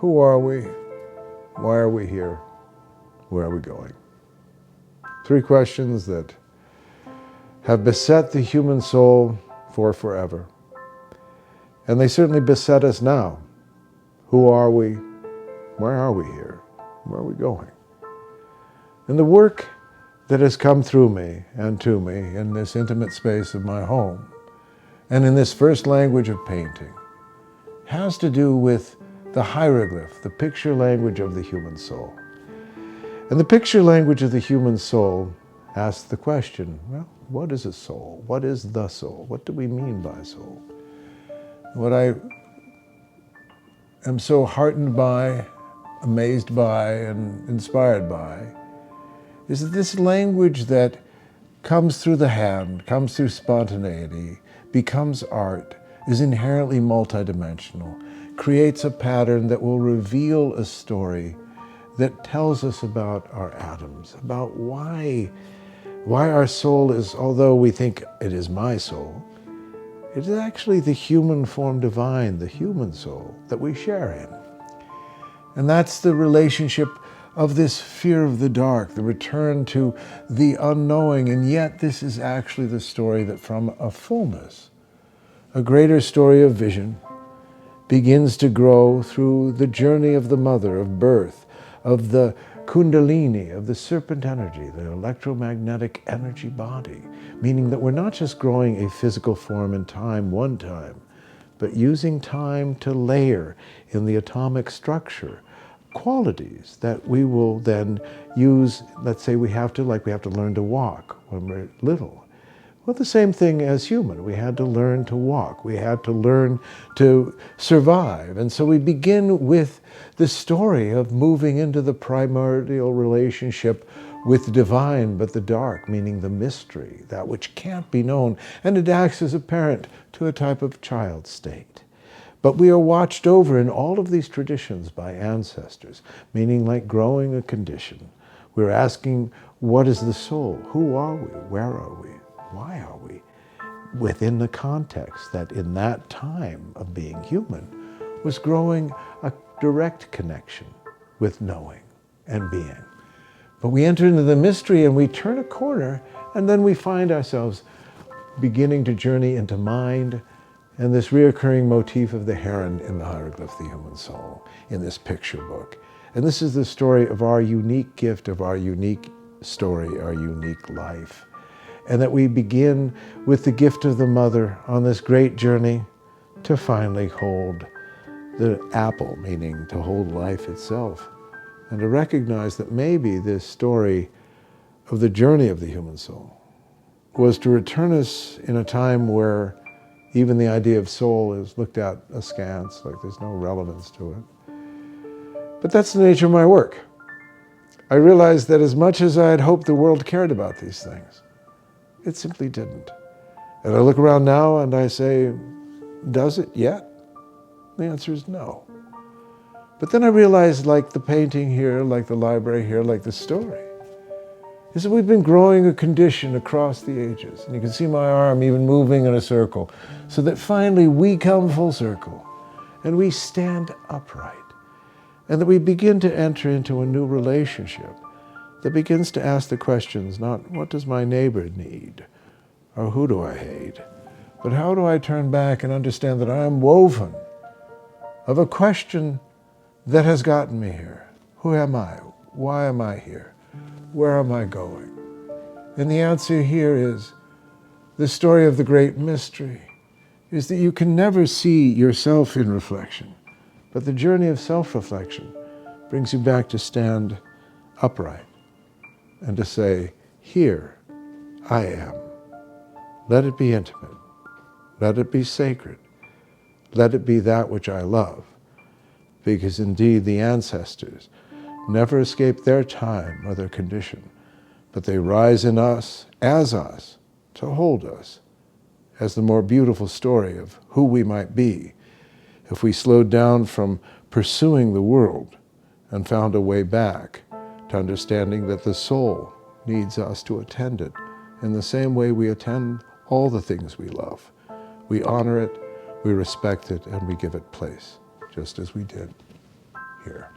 Who are we? Why are we here? Where are we going? 3 questions that have beset the human soul for forever. And they certainly beset us now. Who are we? Why are we here? Where are we going? And the work that has come through me and to me in this intimate space of my home and in this first language of painting has to do with the hieroglyph, the picture language of the human soul. And the picture language of the human soul asks the question, well, what is a soul? What is the soul? What do we mean by soul? What I am so heartened by, amazed by, and inspired by is that this language that comes through the hand, comes through spontaneity, becomes art, is inherently multidimensional, creates a pattern that will reveal a story that tells us about our atoms, about why our soul is, although we think it is my soul, it is actually the human form divine, the human soul that we share in. And that's the relationship of this fear of the dark, the return to the unknowing, and yet this is actually the story that from a fullness, a greater story of vision, begins to grow through the journey of the mother, of birth, of the kundalini, of the serpent energy, the electromagnetic energy body, meaning that we're not just growing a physical form in time, one time, but using time to layer in the atomic structure qualities that we will then use. Let's say we have to learn to walk when we're little. Well, the same thing as human. We had to learn to walk. We had to learn to survive. And so we begin with the story of moving into the primordial relationship with the divine, but the dark, meaning the mystery, that which can't be known. And it acts as a parent to a type of child state. But we are watched over in all of these traditions by ancestors, meaning like growing a condition. We're asking, what is the soul? Who are we? Where are we? Why are we? Within the context that in that time of being human was growing a direct connection with knowing and being. But we enter into the mystery and we turn a corner, and then we find ourselves beginning to journey into mind and this reoccurring motif of the heron in the hieroglyph, the human soul, in this picture book. And this is the story of our unique gift, of our unique story, our unique life. And that we begin with the gift of the mother on this great journey to finally hold the apple, meaning to hold life itself, and to recognize that maybe this story of the journey of the human soul was to return us in a time where even the idea of soul is looked at askance, like there's no relevance to it. But that's the nature of my work. I realized that as much as I had hoped the world cared about these things, it simply didn't. And I look around now and I say, does it yet? The answer is no. But then I realized, like the painting here, like the library here, like the story, is that we've been growing a condition across the ages. And you can see my arm even moving in a circle, so that finally we come full circle and we stand upright. And that we begin to enter into a new relationship that begins to ask the questions, not what does my neighbor need, or who do I hate, but how do I turn back and understand that I am woven of a question that has gotten me here. Who am I? Why am I here? Where am I going? And the answer here is the story of the great mystery is that you can never see yourself in reflection, but the journey of self-reflection brings you back to stand upright and to say, here I am. Let it be intimate. Let it be sacred. Let it be that which I love. Because indeed the ancestors never escape their time or their condition, but they rise in us to hold us as the more beautiful story of who we might be if we slowed down from pursuing the world and found a way back to understanding that the soul needs us to attend it in the same way we attend all the things we love. We honor it, we respect it, and we give it place, just as we did here.